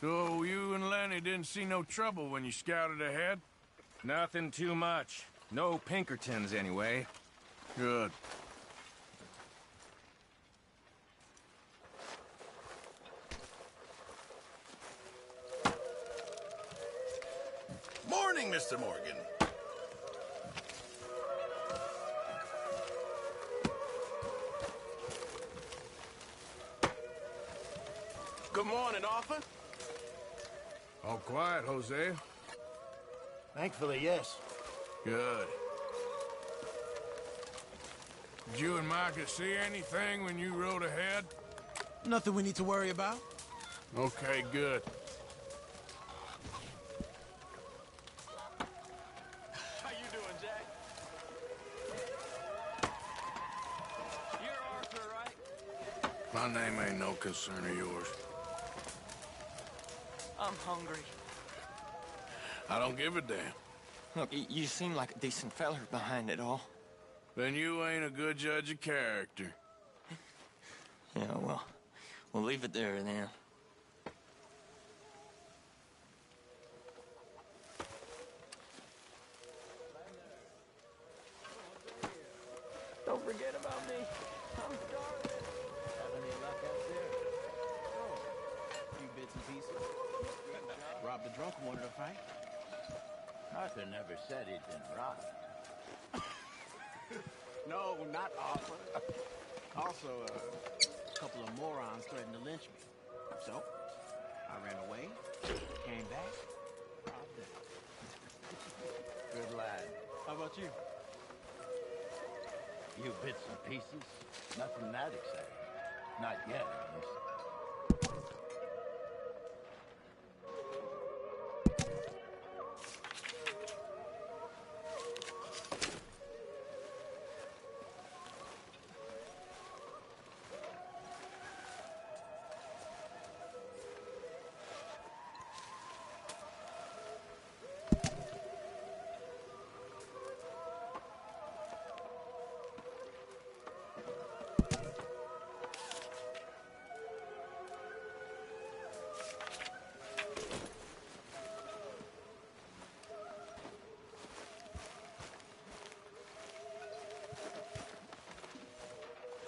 So you and Lenny didn't see no trouble when you scouted ahead? Nothing too much. No Pinkertons, anyway. Good. Morning, Mr. Morgan. Good morning, Arthur. All quiet, Jose. Thankfully, yes. Good. Did you and Micah see anything when you rode ahead? Nothing we need to worry about. Okay, good. How you doing, Jack? You're Arthur, right? My name ain't no concern of yours. I'm hungry. I don't give a damn. Look, you seem like a decent feller behind it all. Then you ain't a good judge of character. Yeah, well, we'll leave it there then. Don't forget about me. I'm starving. Have any luck out there? Oh, a few bits and pieces. Rob the drunk wanted to fight. Arthur never said he'd been robbed. No, not Arthur. Also, a couple of morons threatened to lynch me. So, I ran away, came back, robbed them. Good lad. How about you? You bits and pieces. Nothing that exciting. Not yet, at least.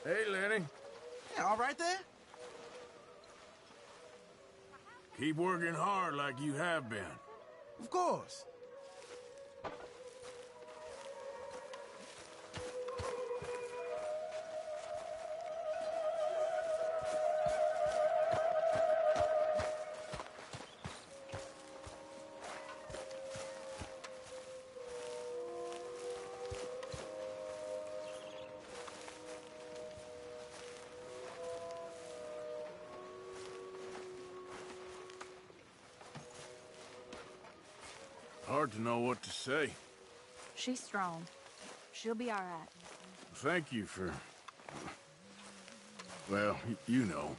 Hey, Lenny. Yeah, all right there? Keep working hard like you have been. Of course. Hard to know what to say. She's strong. She'll be all right. Thank you for... Well, you know.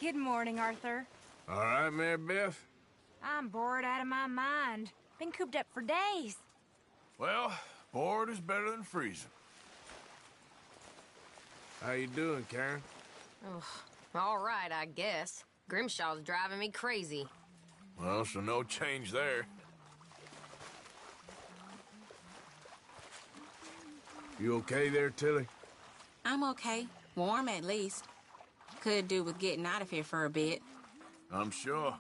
Good morning, Arthur. All right, Mary Beth? I'm bored out of my mind. Been cooped up for days. Well, bored is better than freezing. How you doing, Karen? Ugh. All right, I guess. Grimshaw's driving me crazy. Well, so no change there. You okay there, Tilly? I'm okay. Warm, at least. Could do with getting out of here for a bit. I'm sure.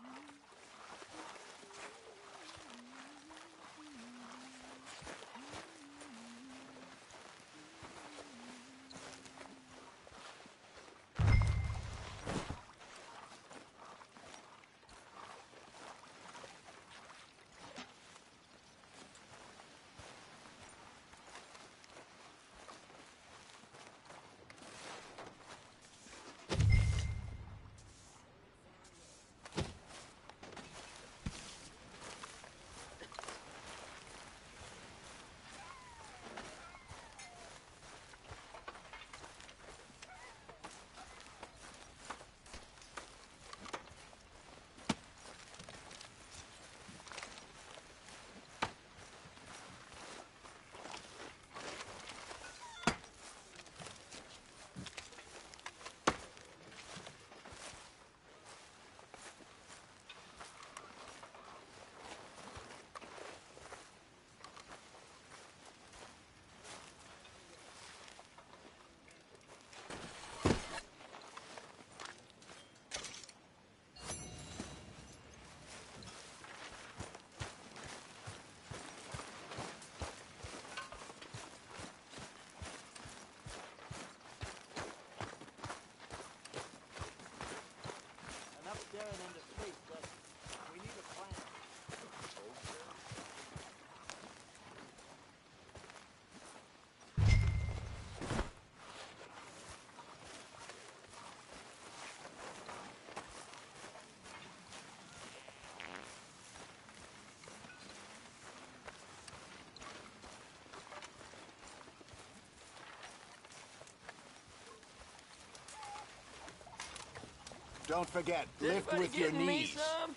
Don't forget, Is lift anybody with your getting me knees. some?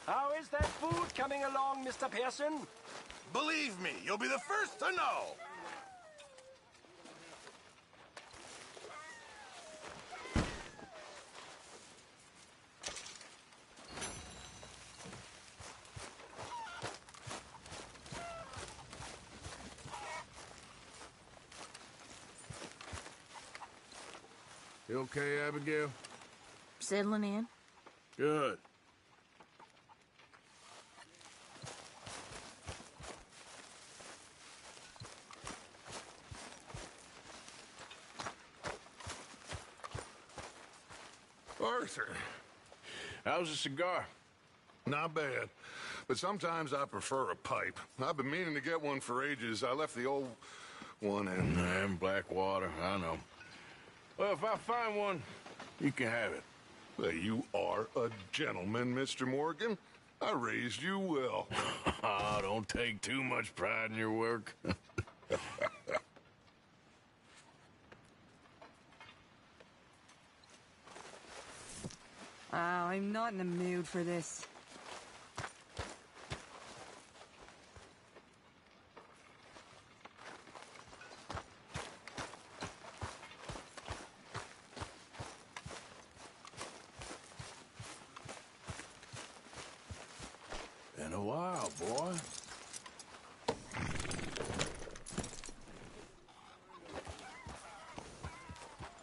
How is that food coming along, Mr. Pearson? Believe me, you'll be the first to know. You okay, Abigail? Settling in. Good. Arthur, how's the cigar? Not bad, but sometimes I prefer a pipe. I've been meaning to get one for ages. I left the old one in Blackwater, I know. Well, if I find one, you can have it. Well, you are a gentleman, Mr. Morgan. I raised you well. Oh, don't take too much pride in your work. I'm not in the mood for this. Been a while, boy.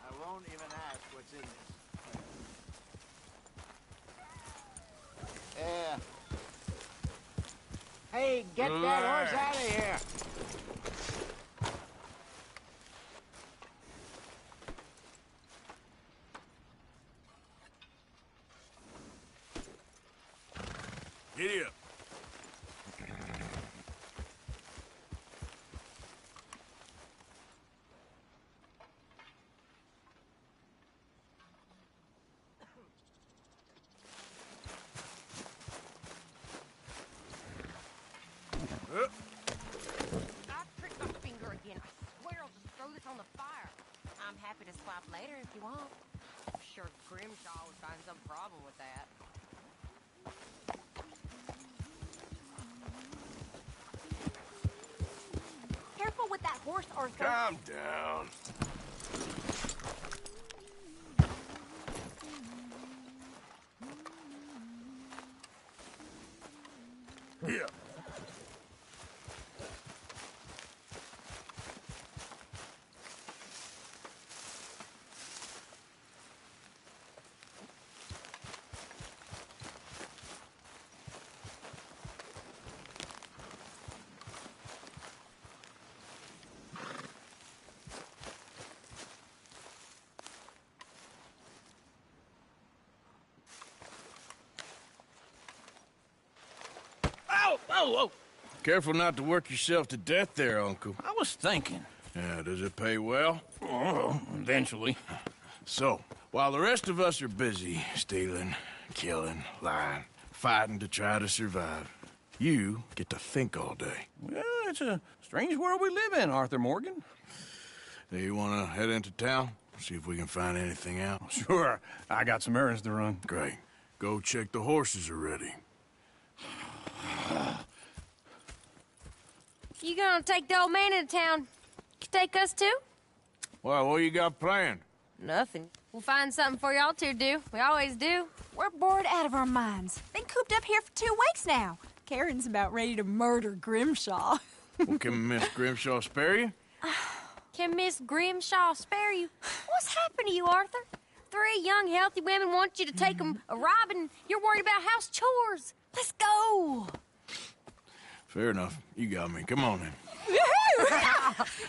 I won't even ask what's in this. Yeah. Hey, get that horse out of here! Giddy up. I pricked my finger again. I swear I'll just throw this on the fire. I'm happy to swap later if you want. I'm sure Grimshaw would find some problem with that. Careful with that horse, Arthur. Calm down. Yeah. Oh! Careful not to work yourself to death there, Uncle. I was thinking. Yeah, does it pay well? Oh, eventually. So, while the rest of us are busy stealing, killing, lying, fighting to try to survive, you get to think all day. Well, it's a strange world we live in, Arthur Morgan. Do you want to head into town? See if we can find anything out? Sure. I got some errands to run. Great. Go check the horses are ready. You gonna take the old man into town? You take us too? Well, what you got planned? Nothing. We'll find something for y'all to do. We always do. We're bored out of our minds. Been cooped up here for 2 weeks now. Karen's about ready to murder Grimshaw. Well, can Miss Grimshaw spare you? Can Miss Grimshaw spare you? What's happened to you, Arthur? 3 young, healthy women want you to take them a robbing. You're worried about house chores. Let's go. Fair enough. You got me. Come on, then.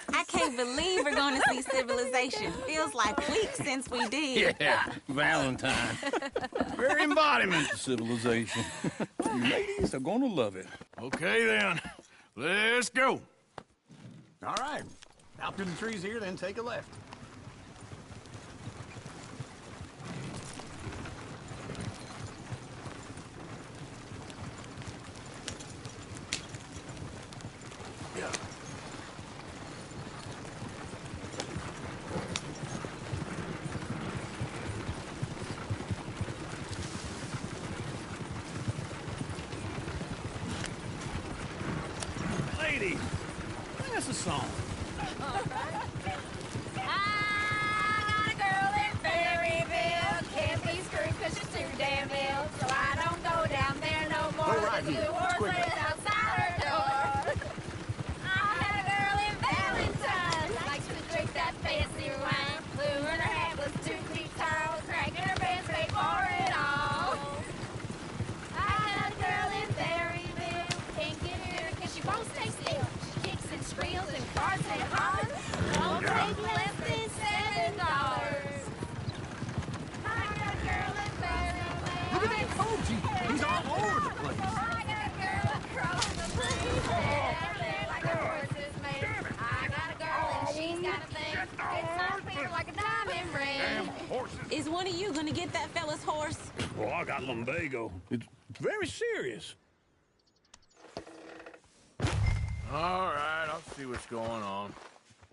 I can't believe we're going to see civilization. Feels like weeks since we did. Yeah, Valentine. Very embodiment of civilization. You ladies are gonna love it. Okay, then. Let's go. All right. Out through the trees here, then take a left. ladies, sing us a song. I got a girl in Berryville. Can't be screwed 'cause she's too damn ill. So I don't go down there no more. Go right The here. blue horse Quick. lays outside her door. I got a girl in Valentine. Likes to drink that fancy wine. Blue in her hat was 2 feet tall. Cracking her pants, paid for it all. I got a girl in Berryville. Can't get her 'cause she won't stay still. She kicks and squeals and barks and hollers. Won't take less than $7. I got a girl in Berryville. Look at that Koji. He's all over the place. I got a girl across the place. There like a horse's mane. I got a girl and she's got a thing. It's not fair like a diamond ring. Is one of you gonna get that fella's horse? Well, I got lumbago. It's very serious. All right, I'll see what's going on.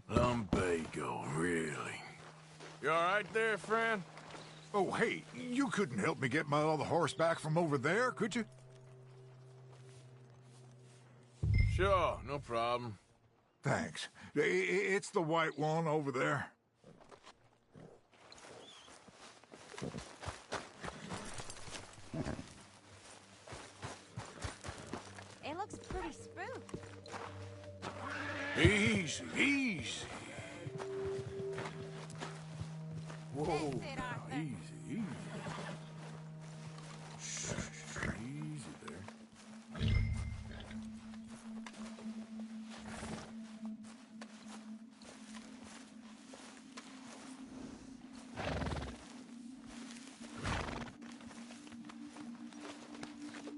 Lumbago, really? You all right there, friend? Oh, hey, you couldn't help me get my other horse back from over there, could you? Sure, no problem. Thanks. It's the white one over there. It looks pretty spooked. Easy, easy. Whoa, now, easy, easy. Shh, easy there.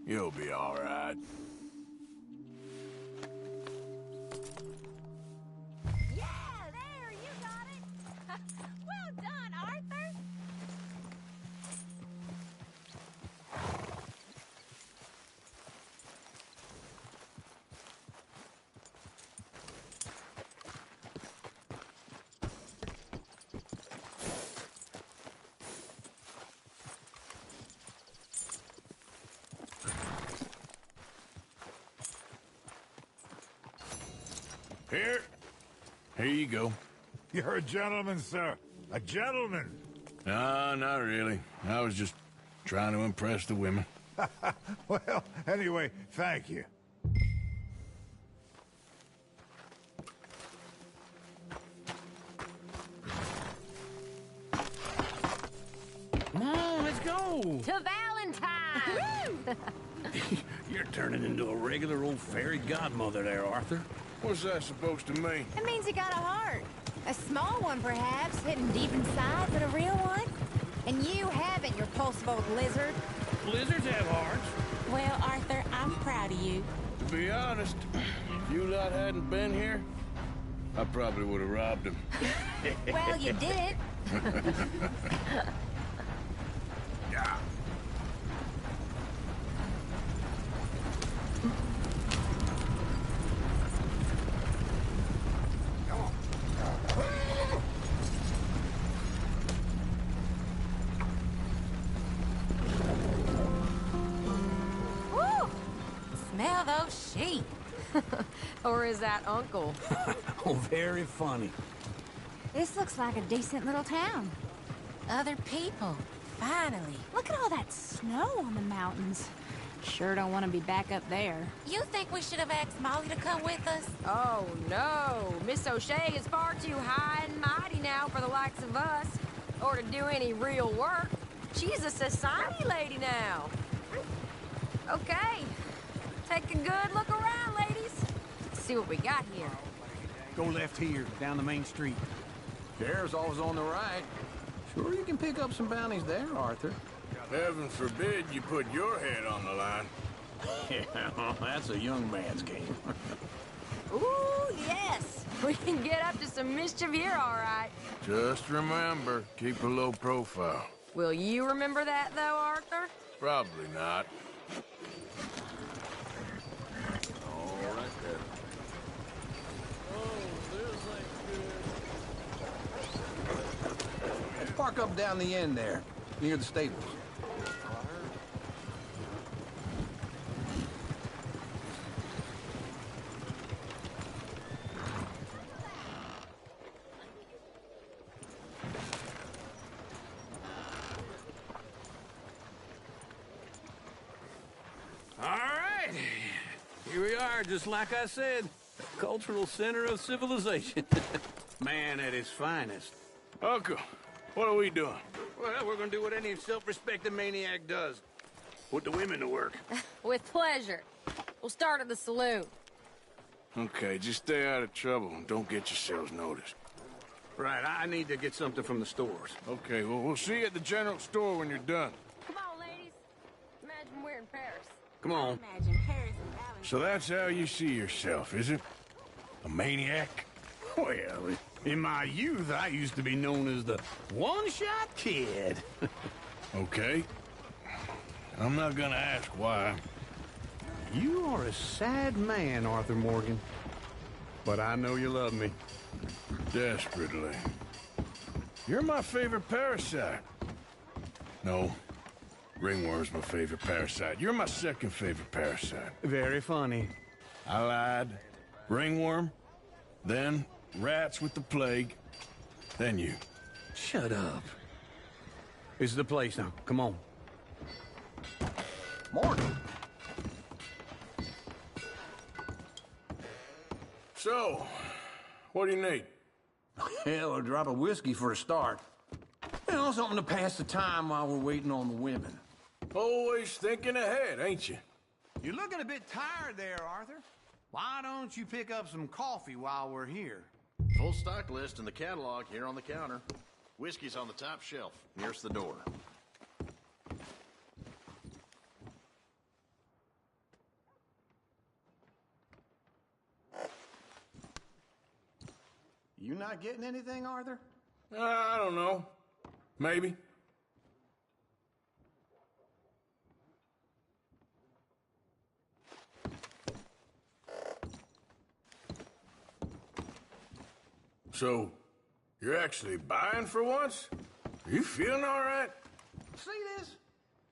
You'll be all right. Yeah, there, you got it. Well done, Arthur. Here you go. You're a gentleman, sir. A gentleman. No, not really. I was just trying to impress the women. Well, anyway, thank you. Come on, let's go. To Valentine. You're turning into a regular old fairy godmother there, Arthur. What's that supposed to mean? It means you got a heart. A small one, perhaps, hidden deep inside, but a real one. And you haven't, you repulsive old lizard. Lizards have hearts. Well, Arthur, I'm proud of you. To be honest, if you lot hadn't been here, I probably would have robbed him. Well, you did. Yeah. Woo! Smell those sheep. Or is that Uncle? Oh, very funny. This looks like a decent little town. Other people. Finally. Look at all that snow on the mountains. Sure don't want to be back up there. You think we should have asked Molly to come with us? Oh, no. Miss O'Shea is far too high and mighty now for the likes of us, or to do any real work. She's a society lady now. Okay. Take a good look around, ladies. Let's see what we got here. Go left here, down the main street. Sheriff's always on the right. Sure you can pick up some bounties there, Arthur. Heaven forbid you put your head on the line. Yeah, that's a young man's game. Ooh, yes. We can get up to some mischief here, all right. Just remember, keep a low profile. Will you remember that, though, Arthur? Probably not. All right there. Let's park up down the end there, near the stables. Here we are, just like I said. Cultural center of civilization. Man at his finest. Uncle, what are we doing? Well, we're gonna do what any self-respecting maniac does. Put the women to work. With pleasure. We'll start at the saloon. Okay, just stay out of trouble and don't get yourselves noticed. Right, I need to get something from the stores. Okay, well, we'll see you at the general store when you're done. Come on, ladies. Imagine we're in Paris. Come on. Imagine Paris and Valentine. So that's how you see yourself, is it? A maniac? Well, in my youth, I used to be known as the one-shot kid. Okay. I'm not gonna ask why. You are a sad man, Arthur Morgan. But I know you love me. Desperately. You're my favorite parasite. No. Ringworm's my favorite parasite. You're my second favorite parasite. Very funny. I lied. Ringworm. Then rats with the plague. Then you. Shut up. This is the place now. Come on. Morning. So, what do you need? Hell, a drop of whiskey for a start. You know, something to pass the time while we're waiting on the women. Always thinking ahead, ain't you? You're looking a bit tired there, Arthur. Why don't you pick up some coffee while we're here? Full stock list in the catalog here on the counter. Whiskey's on the top shelf, nearest the door. You not getting anything, Arthur? I don't know. Maybe. So, you're actually buying for once? Are you feeling all right? See this?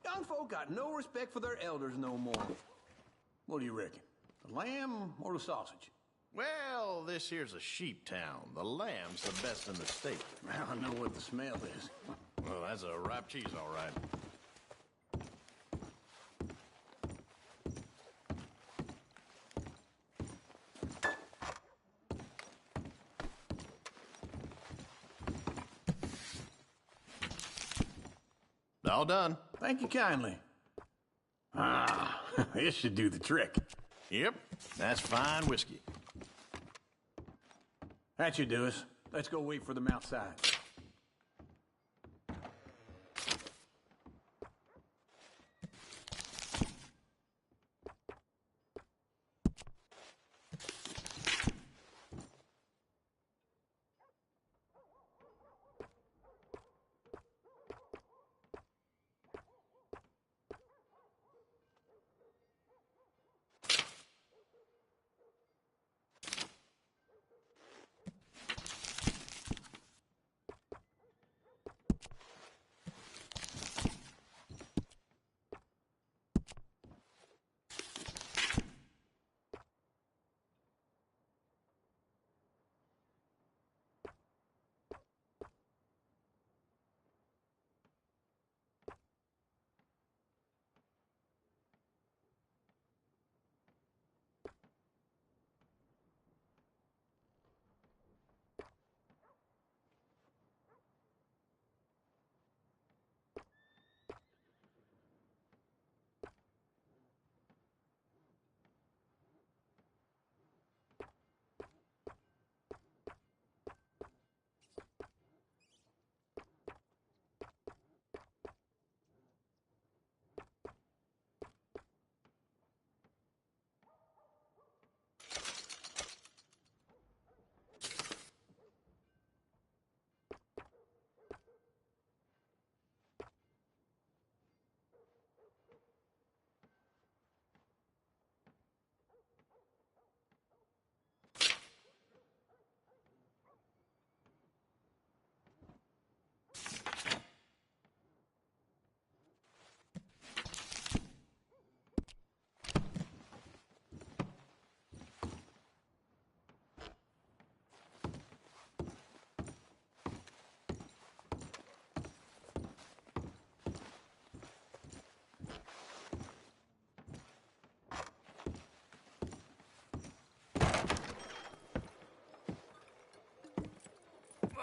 Young folk got no respect for their elders no more. What do you reckon? The lamb or the sausage? Well, this here's a sheep town. The lamb's the best in the state. I know what the smell is. Well, that's a ripe cheese, all right. All done. Thank you kindly. Ah, this should do the trick. Yep, that's fine whiskey. That should do us. Let's go wait for them outside.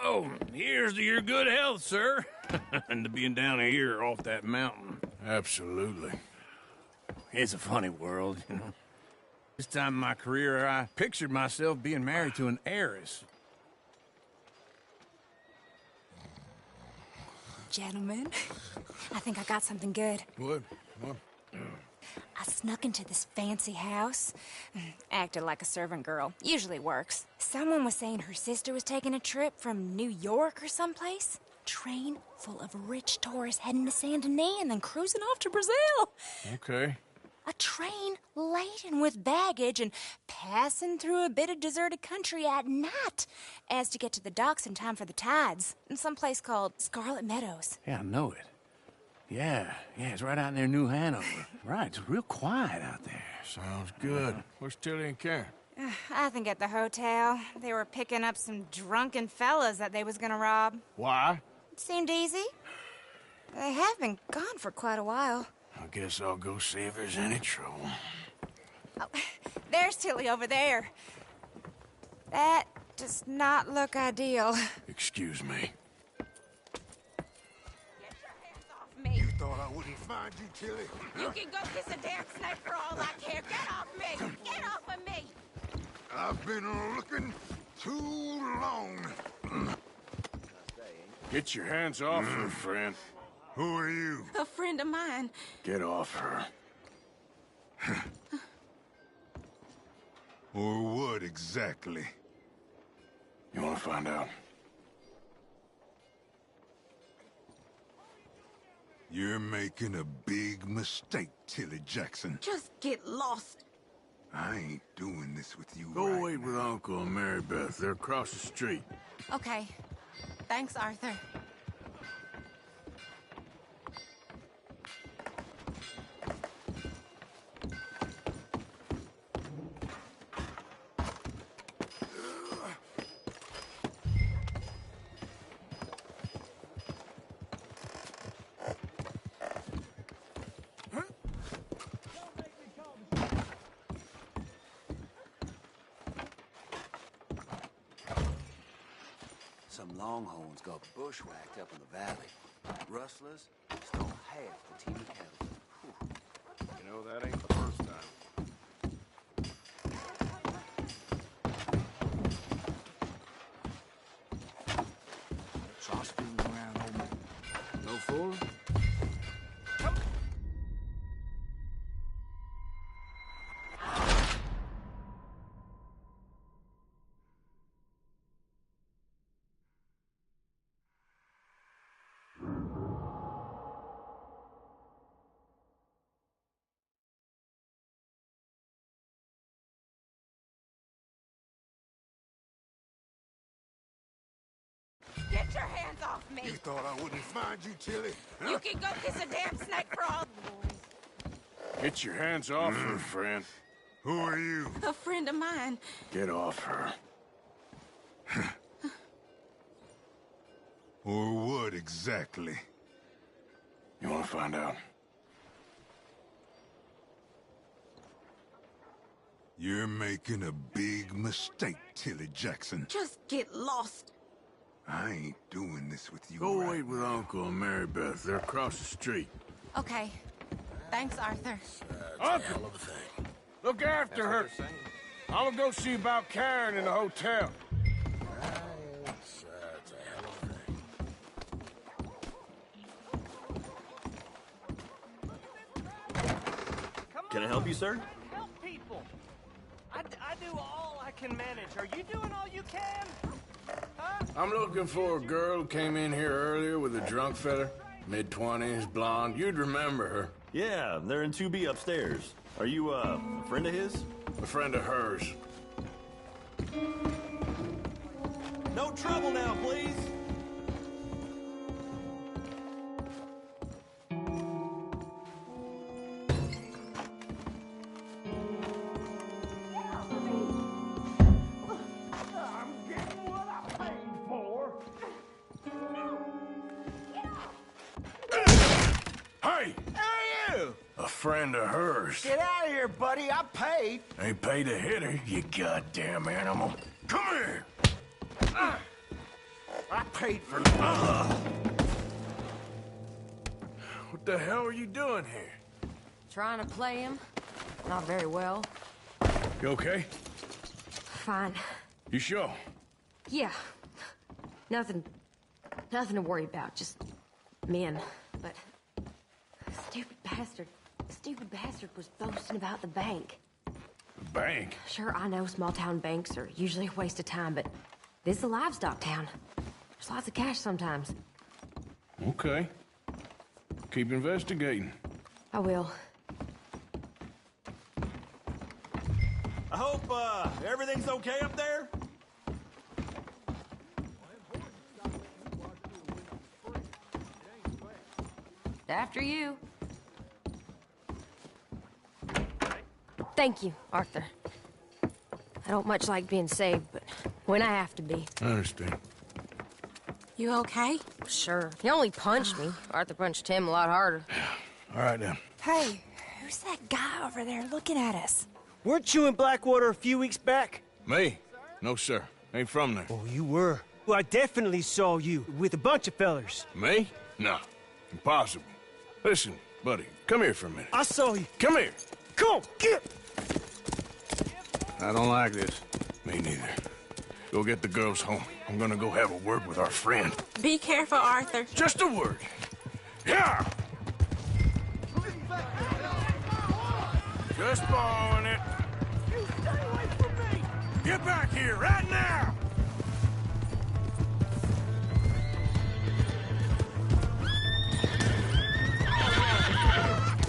So, here's to your good health, sir. And to being down here off that mountain. Absolutely. It's a funny world, you know. This time in my career, I pictured myself being married to an heiress. Gentlemen, I think I got something good. What? I snuck into this fancy house. Acted like a servant girl. Usually works. Someone was saying her sister was taking a trip from New York or someplace. Train full of rich tourists heading to Saint Denis and then cruising off to Brazil. Okay. A train laden with baggage and passing through a bit of deserted country at night as to get to the docks in time for the tides in some place called Scarlet Meadows. Yeah, I know it. Yeah, it's right out near New Hanover. Right, it's real quiet out there. Sounds good. Where's Tilly and Karen? I think at the hotel. They were picking up some drunken fellas that they was gonna rob. Why? It seemed easy. They have been gone for quite a while. I guess I'll go see if there's any trouble. Oh, there's Tilly over there. That does not look ideal. Excuse me. Me. You thought I wouldn't find you, Tilly? You can go kiss a damn snake for all I care. Get off me! Get off of me! I've been looking too long. Get your hands off her, friend. Who are you? A friend of mine. Get off her. Or what exactly? You want to find out? You're making a big mistake, Tilly Jackson. Just get lost. I ain't doing this with you. Go right wait with Uncle and Mary Beth. They're across the street. Okay. Thanks, Arthur. Some longhorns got bushwhacked up in the valley. Rustlers stole half the team of cattle. Whew. You know, that ain't the first time. Sauce fooling around, old man. No fooling? Get your hands off me! You thought I wouldn't find you, Tilly? You can go kiss a damn snake for all... Get your hands off her, friend. Who are you? A friend of mine. Get off her. Or what exactly? You want to find out? You're making a big mistake, Tilly Jackson. Just get lost. I ain't doing this with you. Go wait with Uncle and Mary Beth. They're across the street. Okay. Thanks, Arthur. Uncle! Look after her. I'm gonna go see about Karen in the hotel. Can I help you, sir? Help people. I do all I can manage. Are you doing all you can? Huh? I'm looking for a girl who came in here earlier with a drunk fella. Mid-20s, blonde. You'd remember her. Yeah, they're in 2B upstairs. Are you, a friend of his? A friend of hers. No trouble now, please. Hey! Who are you? A friend of hers. Get out of here, buddy. I paid. Ain't paid to hit her, you goddamn animal. Come here! I paid for What the hell are you doing here? Trying to play him. Not very well. You okay? Fine. You sure? Yeah. Nothing to worry about. Just men. But stupid bastard was boasting about the bank. The bank? Sure, I know small town banks are usually a waste of time, but this is a livestock town. There's lots of cash sometimes. Okay. Keep investigating. I will. I hope, everything's okay up there? After you. Thank you, Arthur. I don't much like being saved, but when I have to be. I understand. You okay? Sure. He only punched me. Arthur punched him a lot harder. All right, then. Hey, who's that guy over there looking at us? Weren't you in Blackwater a few weeks back? Me? No, sir. Ain't from there. Oh, you were. Well, I definitely saw you with a bunch of fellers. Me? No. Impossible. Listen, buddy, come here for a minute. I saw you. Come here. Come on, get! I don't like this. Me neither. Go get the girls home. I'm gonna go have a word with our friend. Be careful, Arthur. Just a word. Yeah! Just borrowing it. You stay away from me! Get back here right now!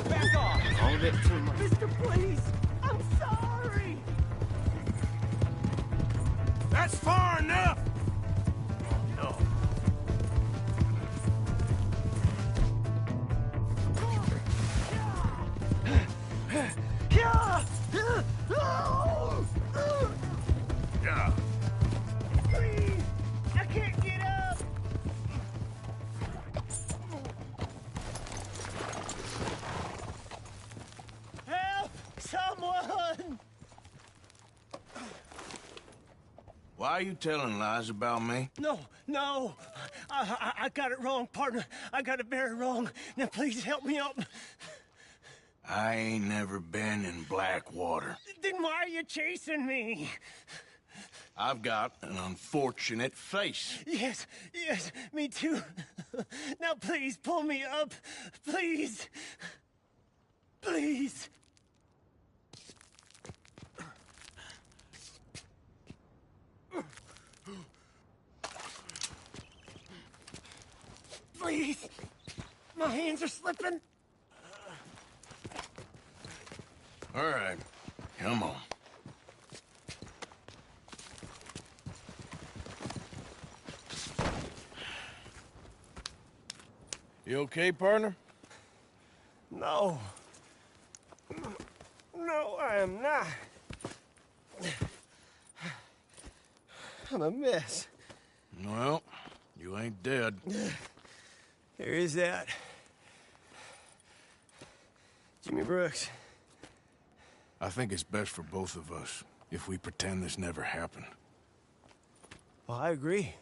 Back off! All of it too much. Mister, please! I'm sorry! That's far enough! No. Yeah! Yeah. Please! I can't get up! Help! Someone! Why are you telling lies about me? No. I got it wrong, partner. I got it very wrong. Now, please help me up. I ain't never been in Blackwater. Then why are you chasing me? I've got an unfortunate face. Yes, me too. Now, please, pull me up. Please. Please. Please. My hands are slipping. All right, come on. You okay, partner? No. No, I am not. I'm a mess. Well, you ain't dead. There is that. Jimmy Brooks. I think it's best for both of us if we pretend this never happened. Well, I agree.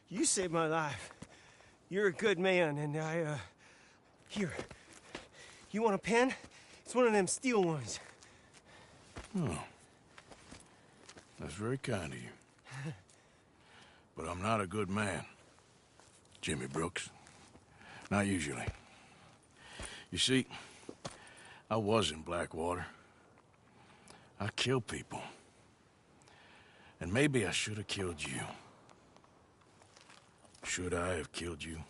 You saved my life. You're a good man, and here. You want a pen? It's one of them steel ones. Oh. That's very kind of you. But I'm not a good man, Jimmy Brooks. Not usually. You see, I was in Blackwater. I killed people. And maybe I should have killed you. Should I have killed you,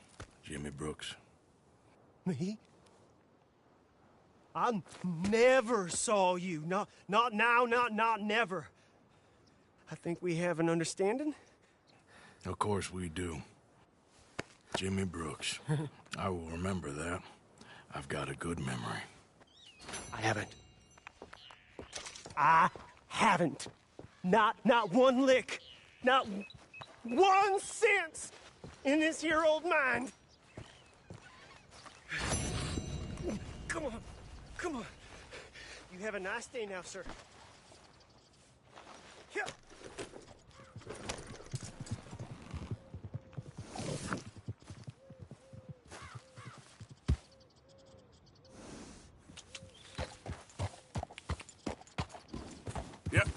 Jimmy Brooks? Me? I never saw you. Not now, not never. I think we have an understanding. Of course we do. Jimmy Brooks. I will remember that. I've got a good memory. I haven't. Not one lick. Not 1 cent in this here old mind. Come on. You have a nice day now, sir. Here. Yep.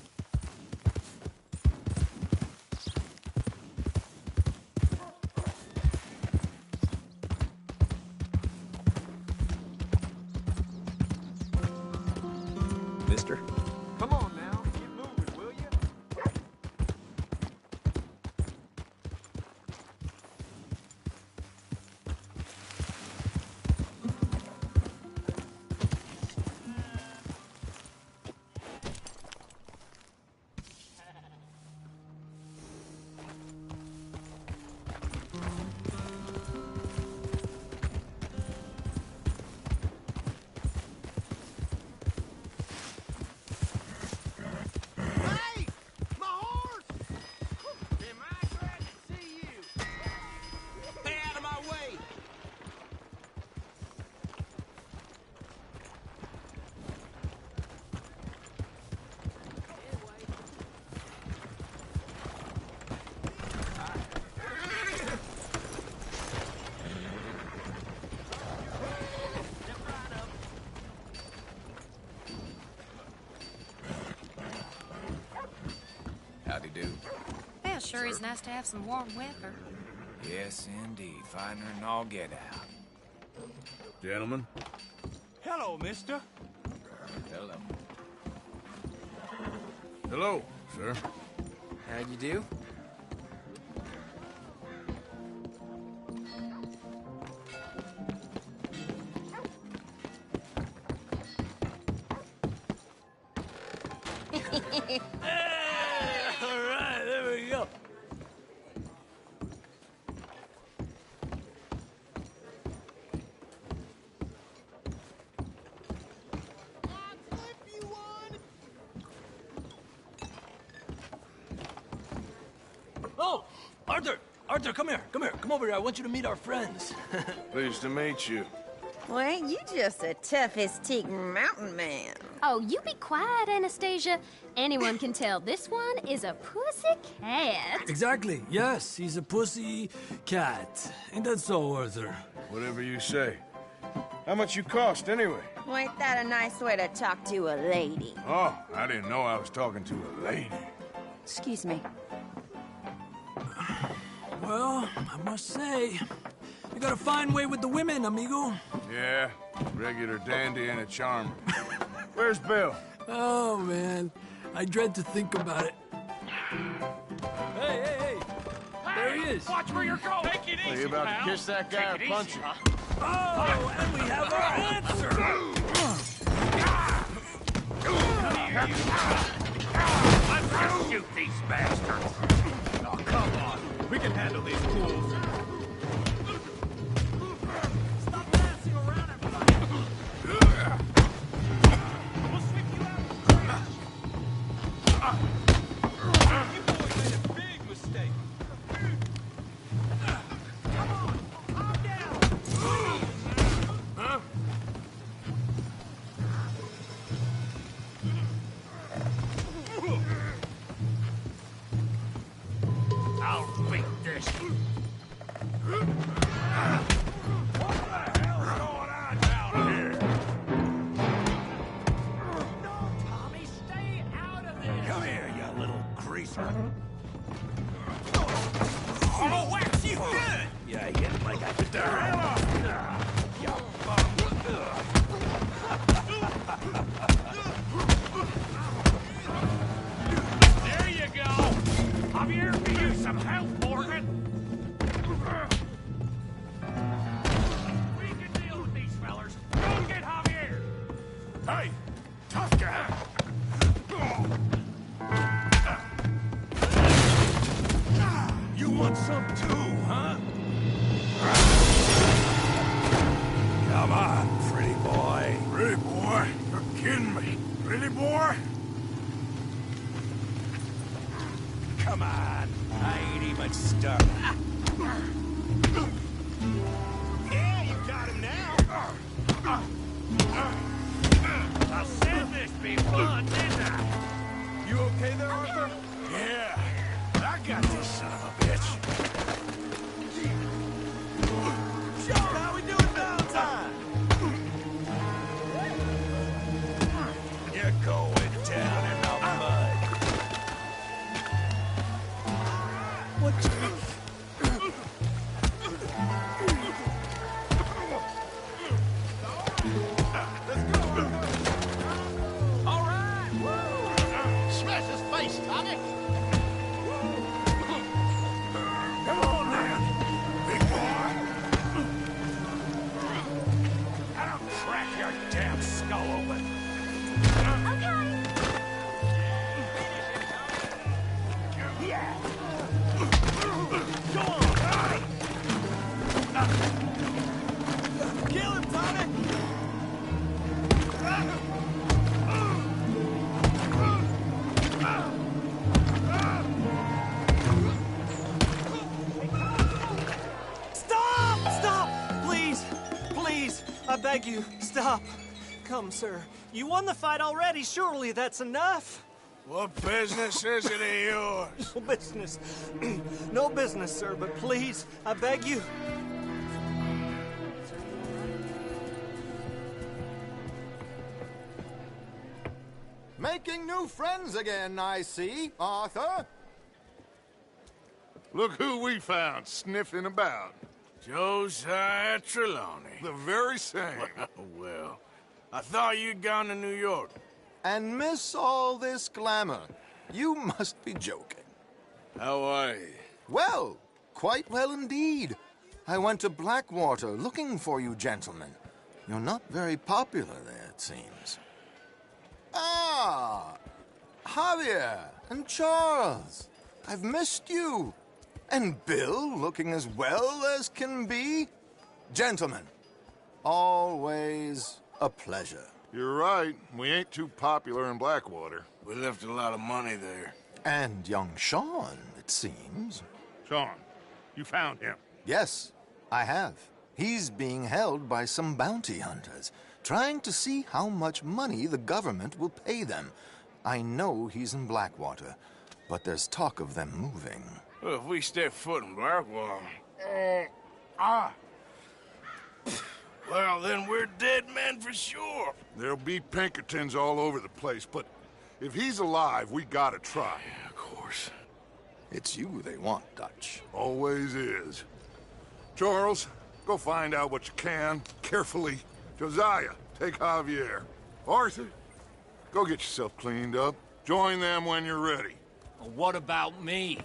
Mister? Come on now, get moving, will you? Hey! My horse! Am I glad to see you? Stay out of my way! Howdy do. Well, sure is nice to have some warm weather. Yes, indeed. Finer than all get out. Gentlemen. Hello, mister. Hello. Hello, sir. How you do? All right, there we go. Oh, Arthur! Arthur, come here. Come here. Come over here. I want you to meet our friends. Pleased to meet you. Well, ain't you just the toughest teak mountain man? Oh, you be quiet, Anastasia. Anyone can tell this one is a pussy cat. Exactly. Yes, he's a pussy cat. Ain't that so, Arthur? Whatever you say. How much you cost, anyway? Well, ain't that a nice way to talk to a lady? Oh, I didn't know I was talking to a lady. Excuse me. Well, I must say, you got a fine way with the women, amigo. Yeah, regular dandy and a charmer. Where's Bill? Oh, man. I dread to think about it. Hey, hey, hey! There he is. Watch where you're going! Take it easy, Are you about to kiss that guy or punch him? Oh, and we have our answer! I'm gonna shoot these bastards! Oh, come on. We can handle these fools. Stop messing around, everybody! We'll sweep you out. You boys made a big mistake. Come on, calm down. Huh? I'll beat this. What the hell's going on down here? No, Tommy, stay out of this. Come here, you little greaser. I'll wax you good. Yeah, you get like I did there. You bum. There you go. Javier, can use some help, Morgan. We can deal with these fellers. Go get Javier. Hey, tough guy. You want some too, huh? Come on, pretty boy. Pretty boy? You're kidding me. Pretty boy? Come on. I ain't even stuck. Yeah, you got him now. I said this be fun, didn't I? You okay there, Arthur? Yeah. I got this son of a bitch. Show how we doing Valentine. You're going down in the mud. All right! Woo! Smash his face, Tommy! Come on, then, big boy. I'll crack your damn skull open. Kill him, Tommy! Stop! Stop! Please! Please! I beg you, stop. Come, sir. You won the fight already. Surely that's enough. What business is it of yours? No business. No business, sir, but please, I beg you. Making new friends again, I see, Arthur. Look who we found sniffing about. Josiah Trelawney. The very same. Well, I thought you'd gone to New York. And miss all this glamour. You must be joking. How are you? Well, quite well indeed. I went to Blackwater looking for you gentlemen. You're not very popular there, it seems. Ah, Javier and Charles. I've missed you. And Bill looking as well as can be. Gentlemen, always a pleasure. You're right. We ain't too popular in Blackwater. We left a lot of money there. And young Sean, it seems. Sean, you found him. Yes, I have. He's being held by some bounty hunters, trying to see how much money the government will pay them. I know he's in Blackwater, but there's talk of them moving. Well, if we step foot in Blackwater... Well, then we're dead men for sure. There'll be Pinkertons all over the place, but if he's alive, we gotta try. Yeah, of course. It's you they want, Dutch. Always is. Charles, go find out what you can, carefully. Josiah, take Javier. Arthur, go get yourself cleaned up. Join them when you're ready. Well, what about me?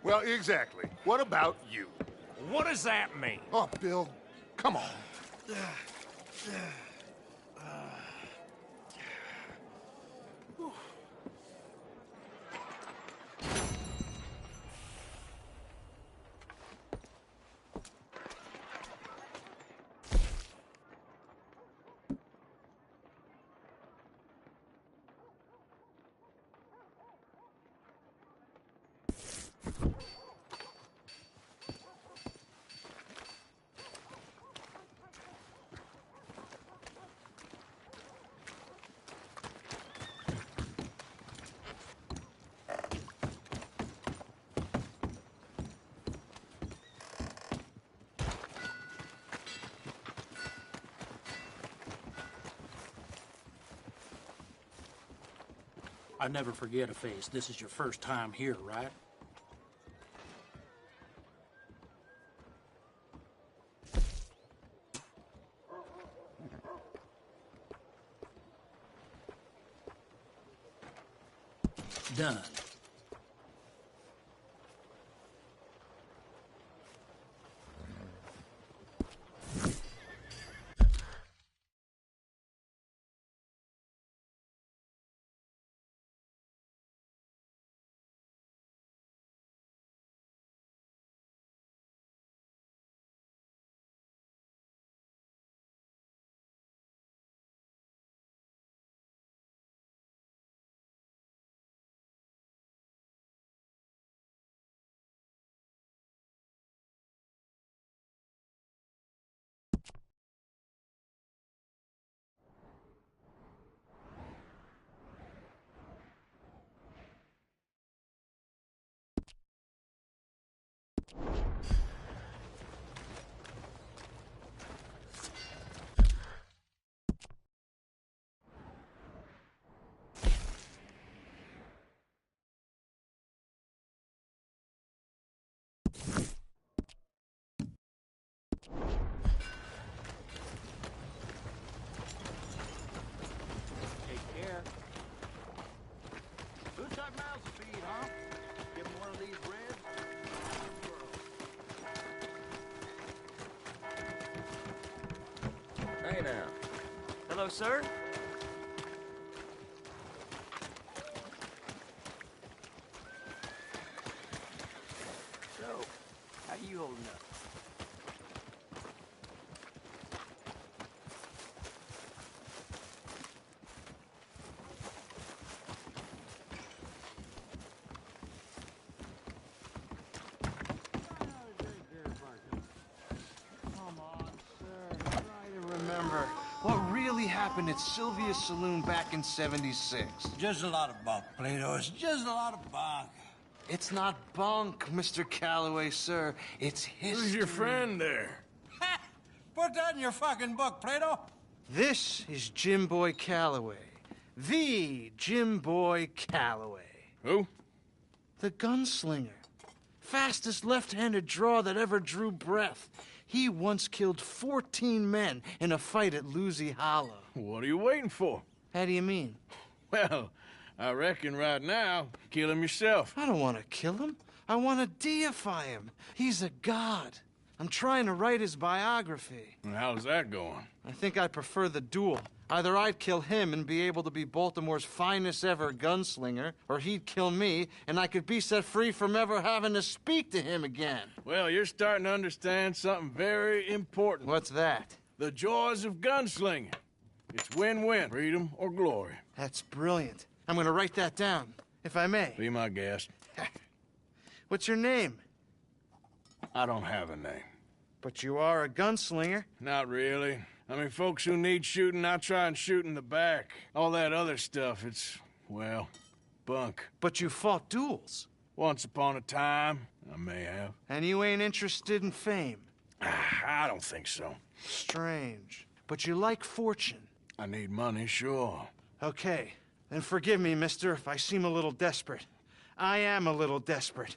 Well, exactly. What about you? What does that mean? Oh, Bill, come on. I never forget a face. This is your first time here, right? Done. sir. So, how you holding up? Remember what really happened at Sylvia's Saloon back in '76. Just a lot of bunk, Plato. It's just a lot of bunk. It's not bunk, Mr. Calloway, sir. It's history. Who's your friend there? Put that in your fucking book, Plato. This is Jim Boy Calloway. The Jim Boy Calloway. Who? The gunslinger. Fastest left-handed draw that ever drew breath. He once killed 14 men in a fight at Lucy Hollow. What are you waiting for? How do you mean? Well, I reckon right now, kill him yourself. I don't want to kill him. I want to deify him. He's a god. I'm trying to write his biography. And how's that going? I think I prefer the duel. Either I'd kill him and be able to be Baltimore's finest ever gunslinger, or he'd kill me and I could be set free from ever having to speak to him again. Well, you're starting to understand something very important. What's that? The joys of gunslinging. It's win-win, freedom or glory. That's brilliant. I'm gonna write that down, if I may. Be my guest. What's your name? I don't have a name. But you are a gunslinger. Not really. I mean, folks who need shooting, I try and shoot in the back. All that other stuff, it's, well, bunk. But you fought duels. Once upon a time, I may have. And you ain't interested in fame. I don't think so. Strange. But you like fortune. I need money, sure. Okay. Then forgive me, mister, if I seem a little desperate. I am a little desperate.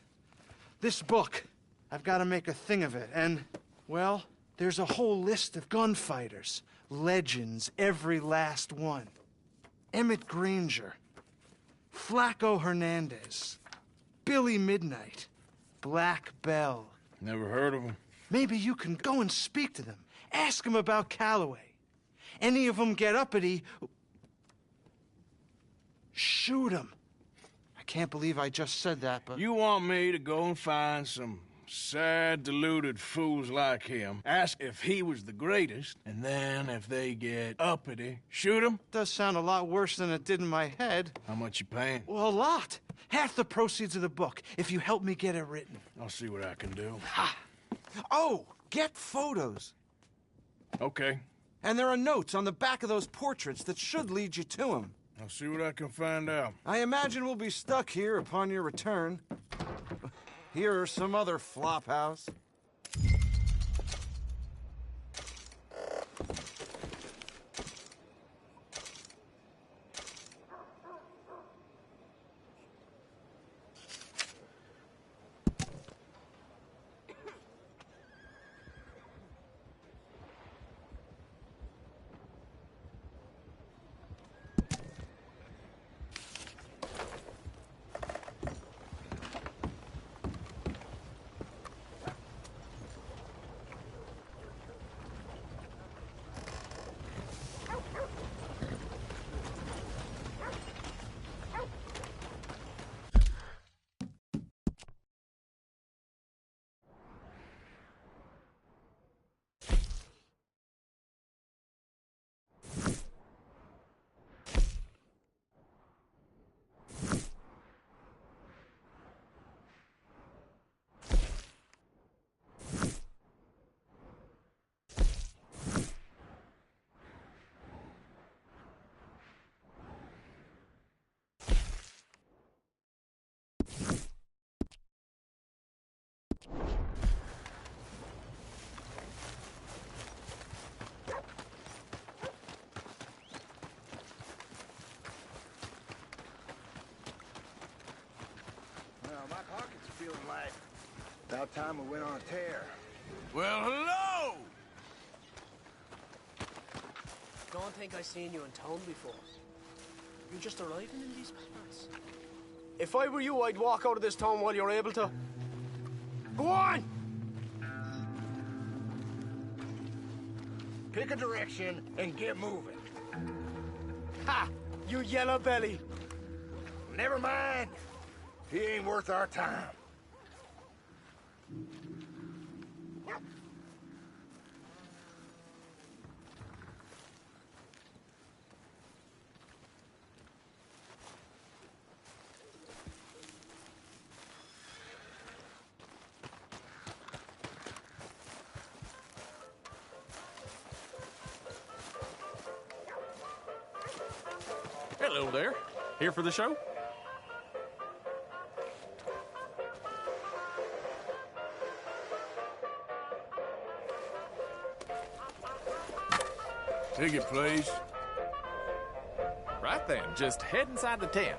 This book, I've got to make a thing of it, and, well, there's a whole list of gunfighters. Legends, every last one. Emmett Granger, Flaco Hernandez, Billy Midnight, Black Bell. Never heard of him. Maybe you can go and speak to them. Ask them about Calloway. Any of them get uppity, shoot them. I can't believe I just said that, but... You want me to go and find some sad, deluded fools like him, ask if he was the greatest, and then if they get uppity, shoot him? Does sound a lot worse than it did in my head. How much you paying? Well, a lot. Half the proceeds of the book, if you help me get it written. I'll see what I can do. Ha! Oh, get photos. Okay. And there are notes on the back of those portraits that should lead you to him. I'll see what I can find out. I imagine we'll be stuck here upon your return. Here are some other flophouse. Feeling like about time we went on a tear. Well, hello! Don't think I've seen you in town before. You're just arriving in these parts. If I were you, I'd walk out of this town while you're able to. Go on! Pick a direction and get moving. Ha! You yellow belly! Never mind. He ain't worth our time. Hello there. Here for the show? Ticket, please. Right then, just head inside the tent.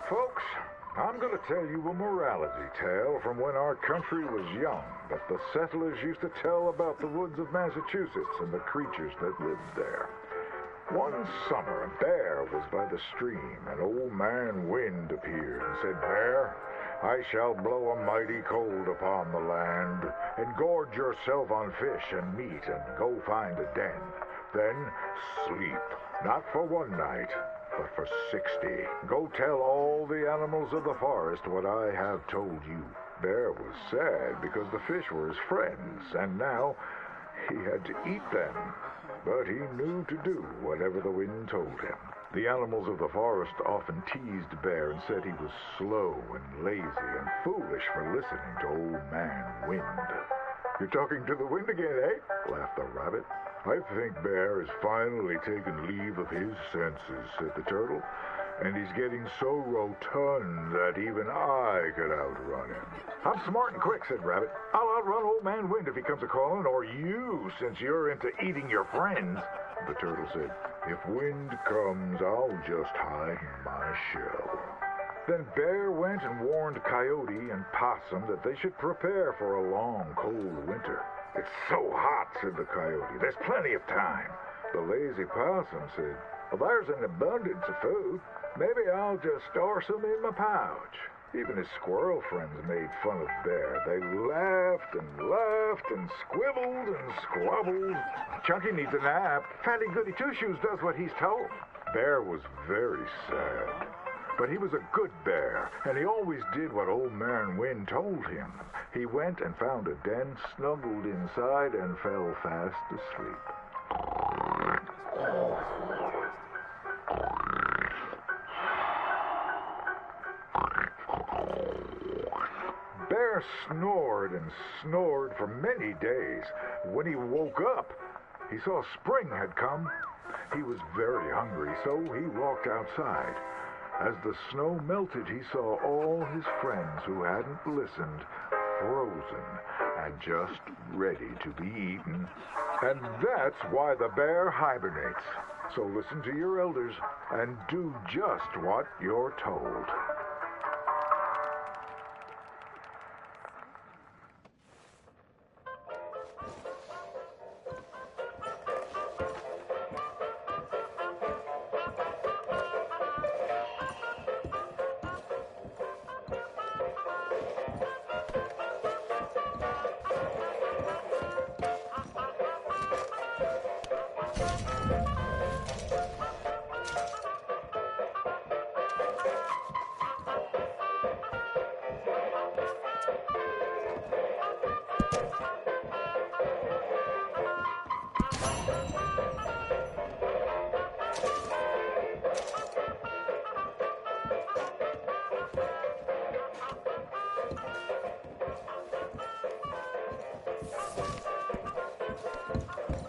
Folks, I'm going to tell you a morality tale from when our country was young that the settlers used to tell about the woods of Massachusetts and the creatures that lived there. One summer, a bear was by the stream, and Old Man Wind appeared and said, "Bear, I shall blow a mighty cold upon the land, and gorge yourself on fish and meat, and go find a den. Then sleep, not for one night, but for 60. Go tell all the animals of the forest what I have told you." Bear was sad because the fish were his friends, and now he had to eat them. But he knew to do whatever the wind told him. The animals of the forest often teased Bear and said he was slow and lazy and foolish for listening to Old Man Wind. "You're talking to the wind again, eh?" laughed the rabbit. "I think Bear has finally taken leave of his senses," said the turtle. "And he's getting so rotund that even I could outrun him." "I'm smart and quick," said Rabbit. "I'll outrun Old Man Wind if he comes a-calling, or you, since you're into eating your friends." The turtle said, "If Wind comes, I'll just hide in my shell." Then Bear went and warned Coyote and Possum that they should prepare for a long, cold winter. "It's so hot," said the Coyote. "There's plenty of time." The lazy Possum said, "Well, there's an abundance of food. Maybe I'll just store some in my pouch." Even his squirrel friends made fun of Bear. They laughed and squibbled and squabbled. "Chunky needs a nap. Fatty Goody Two-Shoes does what he's told." Bear was very sad. But he was a good bear, and he always did what Old Man Wind told him. He went and found a den, snuggled inside, and fell fast asleep. Bear snored and snored for many days. When he woke up, he saw spring had come. He was very hungry, so he walked outside. As the snow melted, he saw all his friends who hadn't listened, frozen and just ready to be eaten. And that's why the bear hibernates. So listen to your elders and do just what you're told.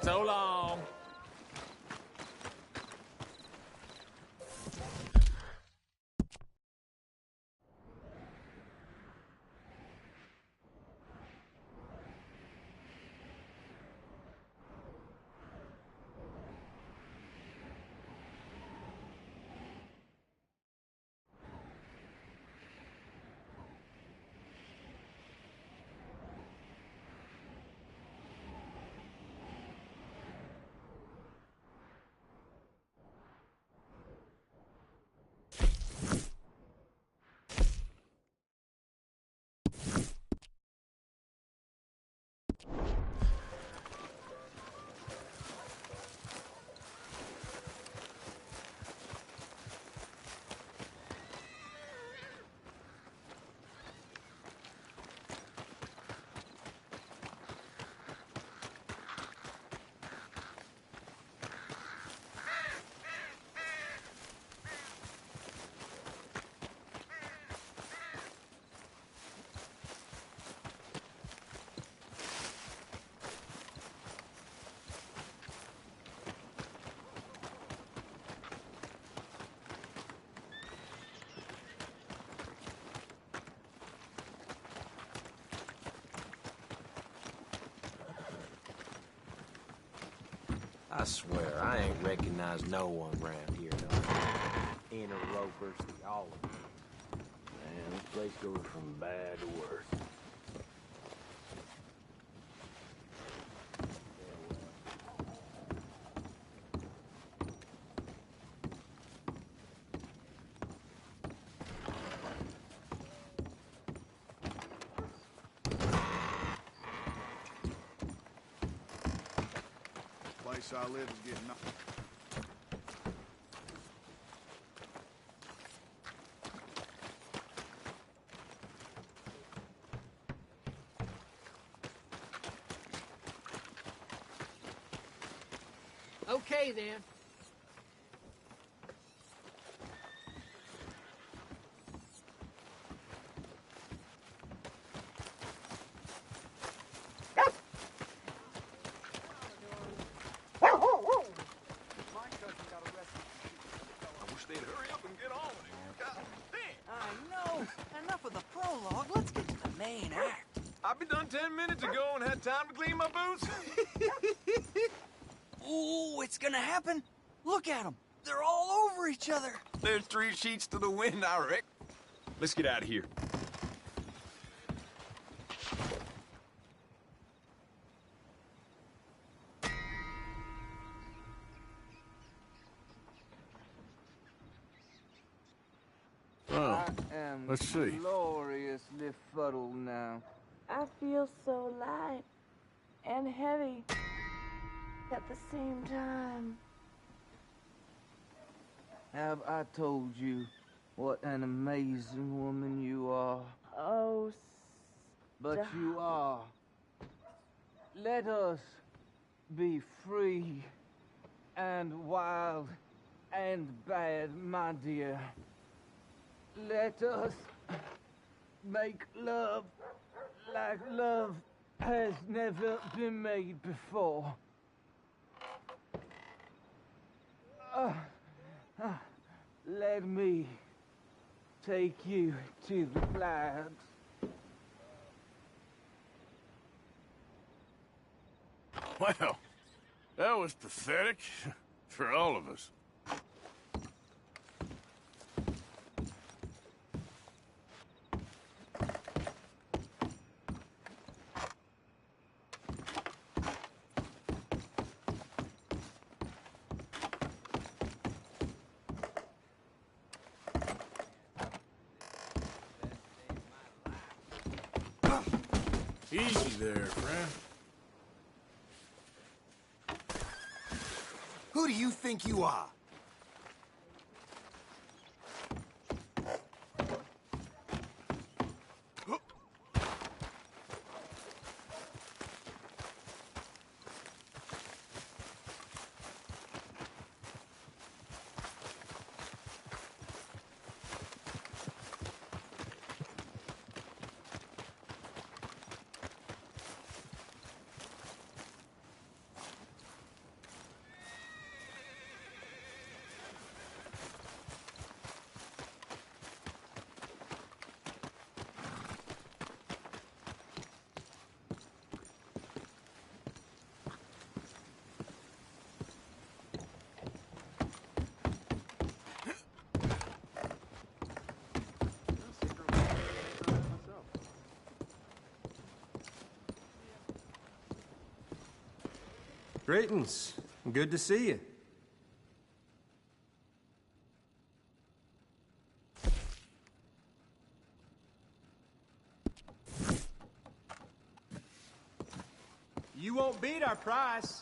So long. I swear, I ain't recognized no one around here, no. Interlopers, all of them. Man, this place goes from bad to worse. Place I live is getting... Okay, then. I wish they'd hurry up and get on with it. God damn. I know. Enough of the prologue. Let's get to the main act. I've been done 10 minutes ago and had time to clean my boots. Ooh, it's gonna happen. Look at them. They're all over each other. There's 3 sheets to the wind, I reckon. Let's get out of here. Oh, I am let's see. gloriously fuddled now. I feel so light and heavy at the same time. Have I told you what an amazing woman you are? Oh, But stop. you are. Let us be free and wild and bad, my dear. Let us make love like love has never been made before. Let me take you to the clouds. Well, that was pathetic for all of us. Easy there, friend. Who do you think you are? Greetings. Good to see you. You won't beat our price.